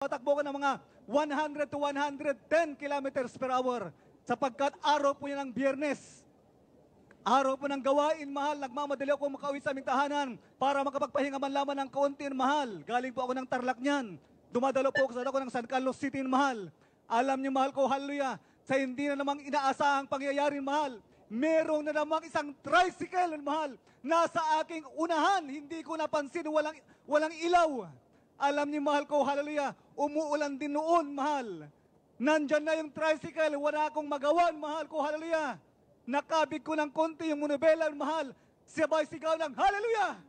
Tatakbo ko ng mga 100 to 110 kilometers per hour sapagkat araw po yan ng Biyernes. Araw po ng gawain, mahal. Nagmamadali ako makauwi sa aming tahanan para makapagpahinga man lamang ng kaunti, mahal. Galing po ako ng Tarlac niyan. Dumadalo po ako ng San Carlos City, mahal. Alam niyo, mahal ko, hallelujah, sa hindi na namang inaasahang pangyayari, mahal, merong na namang isang tricycle, mahal, nasa aking unahan. Hindi ko napansin, walang ilaw. Alam niyo, mahal ko, hallelujah, umuulan din noon, mahal. Nandyan na yung tricycle, wala akong magawan, mahal ko, hallelujah. Nakabig ko ng konti yung monobela, mahal. Sabay sigaw ng hallelujah.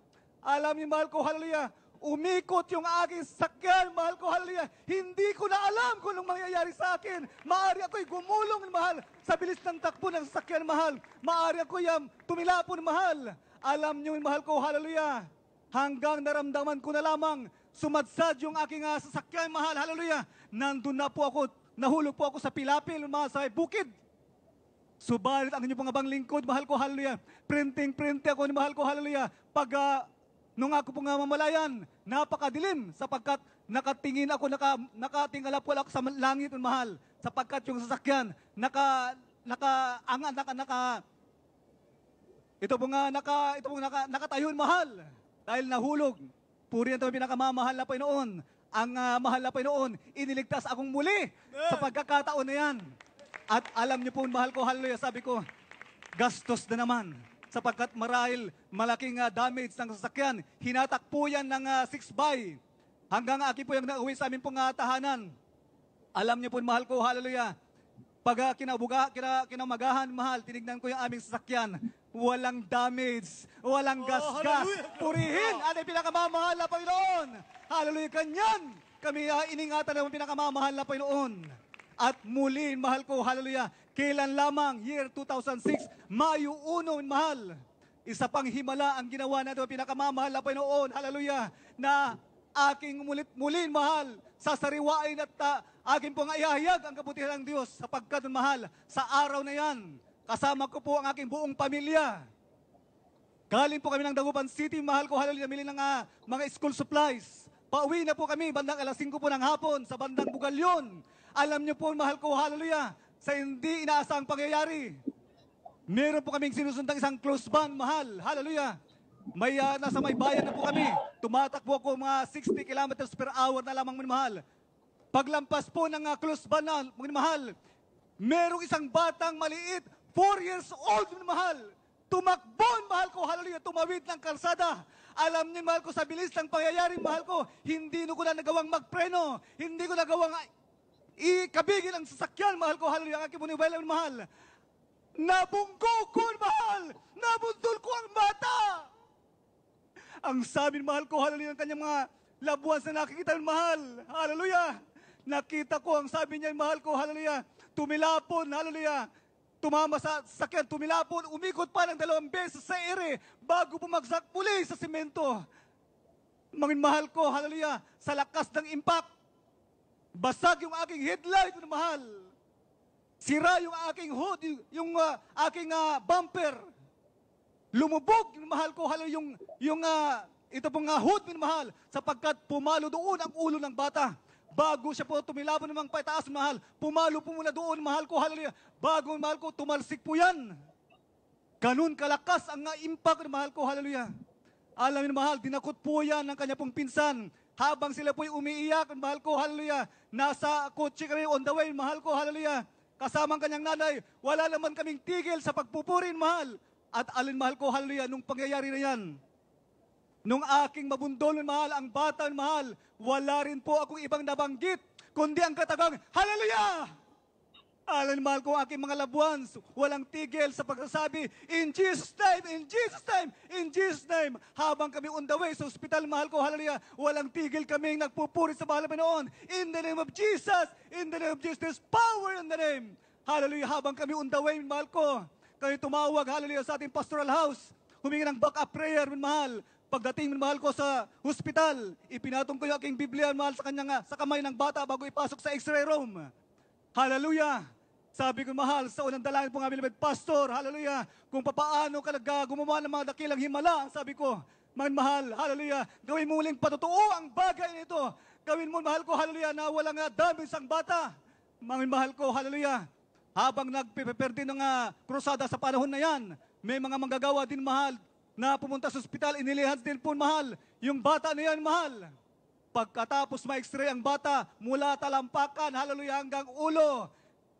Alam niyo, mahal ko, hallelujah, umikot yung aking sakyan, mahal ko, hallelujah. Hindi ko na alam kung anong mangyayari sa akin. Maari ako'y gumulong, mahal, sa bilis ng takbo ng sasakyan, mahal. Maari ako'y tumilapon, mahal. Alam niyo, mahal ko, hallelujah, hanggang naramdaman ko na lamang sumadsad yung aking sasakyan, mahal, hallelujah. Nandun na po ako, nahulog po ako sa pilapil, mahal, sa bukid. Subalit ang inyong mga lingkod, mahal ko, hallelujah, printing ako, mahal ko, hallelujah. Nung ako pong mamalayan, napakadilim sapagkat nakatingin ako, nakatingala po ako sa langit, mahal, sapagkat yung sasakyan, nakatayon, mahal, dahil nahulog. Puri ang pinakamamahal na Panginoon. Ang mahal na Panginoon, iniligtas akong muli sa pagkakataon na yan. At alam niyo po, mahal ko, hallelujah, sabi ko, gastos na naman. Sapagkat marahil malaking damage ng sasakyan. Hinatak po yan ng 6x. Hanggang aki po yung nauwi sa amin pong tahanan. Alam niyo po, mahal ko, hallelujah, pag kinamagahan, mahal, tinignan ko yung aming sasakyan. Walang damage, walang gas-gas. Purihin at ang pinakamamahal na Panginoon. Hallelujah, kanyan. Kami iningatan ng pinakamamahal na Panginoon. At muli, mahal ko, hallelujah, kailan lamang, year 2006, Mayo 1, mahal. Isa pang himala ang ginawa natin, pinakamamahal na Panginoon, hallelujah, na aking muli, mahal, sasariwain at aking pong ihahayag ang kabutihan ng Diyos sapagkat, mahal, sa araw na yan, kasama ko po ang aking buong pamilya. Galing po kami ng Dagupan City, mahal ko, hallelujah, mili ng mga school supplies. Pauwi na po kami, bandang alas 5 po ng hapon, sa bandang Bugalyon. Alam niyo po, mahal ko, hallelujah, sa hindi inaasahang pangyayari, meron po kaming sinusundang isang close van, mahal, hallelujah. Nasa may bayan na po kami. Tumatakbo ako mga 60 kilometers per hour na lamang, mahal. Paglampas po ng close van na, mahal, merong isang batang maliit, 4 years old, mahal. Tumakbon, mahal ko, hallelujah, tumawid ng kalsada. Alam niyo, mahal ko, sa bilis ng pangyayari, mahal ko, hindi ko na nagawang magpreno, hindi ko nagawang ikabigil ang sasakyan, mahal ko, hallelujah, ang aking monobela, mahal. Nabunggo ko, mahal. Nabundol ko ang mata. Ang sabi, mahal ko, hallelujah, ang kanyang mga labuan na nakikita, mahal, hallelujah. Nakita ko, ang sabi niya, mahal ko, hallelujah, tumilapon, hallelujah. Tumama sa sasakyan, tumilapon, umikot pa ng 2 beses sa ere bago bumagsak muli sa simento. Mahal ko, hallelujah, sa lakas ng impact, basag yung aking headlight, mahal. Sira yung aking hood, yung aking bumper. Lumubog, mahal ko, hallelujah, ito pong hood, mahal, sapagkat pumalo doon ang ulo ng bata. Bago siya po tumilapon namang pataas, mahal, pumalo po muna doon, mahal ko, hallelujah. Bago, mahal ko, tumalsik po yan. Ganun kalakas ang impact, mahal ko, hallelujah. Alam niyo, mahal, dinakot po yan ng kanya pong pinsan. Habang sila po'y umiiyak, mahal ko, hallelujah. Nasa kotse kami on the way, mahal ko, hallelujah. Kasamang kanyang nanay, wala naman kaming tigil sa pagpupurin, mahal. At alin, mahal ko, hallelujah, nung pangyayari na yan, nung aking mabundol, mahal, ang bata, mahal, wala rin po akong ibang nabanggit, kundi ang katagang, hallelujah! Alam, mahal ko, aking mga labuans, walang tigil sa pagsasabi, in Jesus' name, in Jesus' name, in Jesus' name. Habang kami on the way sa ospital, mahal ko, hallelujah, walang tigil kaming nagpupuri sa mahal na Panginoon. In the name of Jesus, in the name of Jesus, there's power in the name. Hallelujah, habang kami on the way, mahal ko, kami tumawag, hallelujah, sa ating pastoral house, humingi ng back-up prayer, mahal. Pagdating, mahal ko, sa hospital, ipinatong ko yung aking Biblia, mahal, sa kamay ng bata bago ipasok sa x-ray room. Hallelujah! Sabi ko, mahal, sa unang dalangin po nga beloved pastor, hallelujah, kung papaano ka gumawa ng mga dakilang himala, sabi ko, mahal, hallelujah, gawin mo muling patotoo ang bagay nito. Gawin mo, mahal ko, hallelujah, na walang damage ang bata. Mga mahal ko, hallelujah. Habang nagpiperde ng krusada sa panahon na yan, may mga manggagawa din, mahal, na pumunta sa ospital, inilihan din po, mahal. Yung bata na yan, mahal. Pagkatapos ma-x-ray ang bata, mula talampakan, hallelujah, hanggang ulo.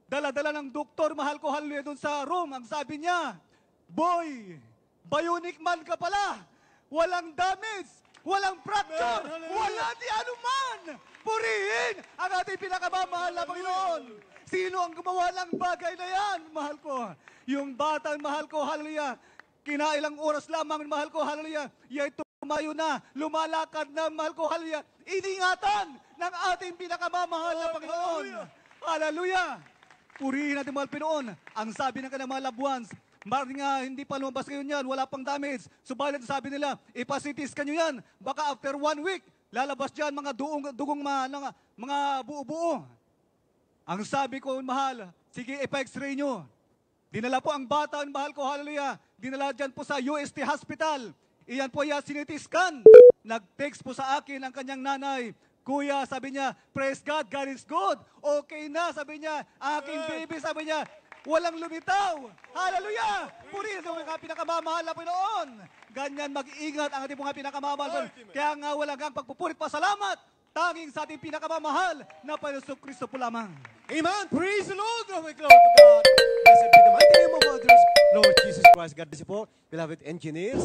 Dala-dala ng doktor, mahal ko, hallelujah, dun sa room. Ang sabi niya, boy, bionic man ka pala. Walang damage, walang fracture, wala di anuman. Purihin ang ating pinakamamahal na Panginoon. Sino ang gumawa ng bagay na yan, mahal ko? Yung batang, mahal ko, hallelujah, kinailang oras lamang, mahal ko, hallelujah, yay tumayo na, lumalakad na, mahal ko, hallelujah, iningatan ng ating pinakamamahal na Panginoon. Hallelujah! Purihin natin, mahal Pinoon. Ang sabi ng kanilang mga loved ones, maring hindi pa lumabas kayo niyan, wala pang damage. Subalit sabi nila, ipasitis ka nyo yan. Baka after 1 week, lalabas dyan mga dugong mga buo-buo. Ang sabi ko, mahal, sige, ipa-x-ray nyo. Dinala po ang bata, mahal ko, hallelujah. Dinala dyan po sa UST Hospital. Iyan po yan, sinitiskan. Nag-text po sa akin ang kanyang nanay. Kuya, sabi niya, praise God, God is good. Okay na, sabi niya, aking baby, sabi niya, walang lumitaw. Hallelujah! Purihin ang mga pinakamamahal na Panginoon. Ganyan mag-iingat ang ating mga pinakamamahal. Kaya nga walang kang pagpupurit pa salamat. Tanging sa ating pinakamamahal na Panginoon Kristo po lamang. Amen. Praise the Lord. Glory to God. Blessed be the mighty name of our Lord Jesus Christ. God bless you po, beloved engineers.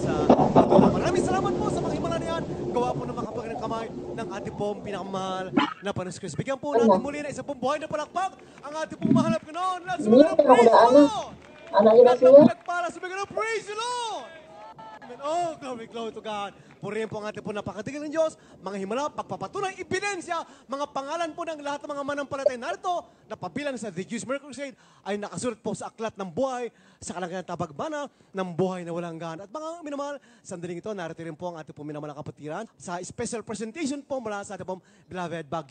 Maraming salamat po sa mga himala niyan. Gawa po ng mga kapagandang kamay ng ating pong pinakamahal na Panginoon Kristo. Bigyan po natin muli na isa pong buhay na palakpak ang ating pong mahal na Panginoon. Let's praise the Lord. Let's palakpara sa mga praise the Lord. Amen. Oh, glory to God. Purihin po ang ating po napakatigil ng Diyos, mga himala, pagpapatunay, ebidensya, mga pangalan po ng lahat ng mga manampalatay narito na pabilang sa The Jewish Miracle Crusade ay nakasulat po sa aklat ng buhay, sa kalagayan tabagbana ng buhay na walang hanggan. At mga minamahal, sandaling ito, narito rin po ang ating po minamahal kapatiran sa special presentation po mula sa ating po beloved Baguio.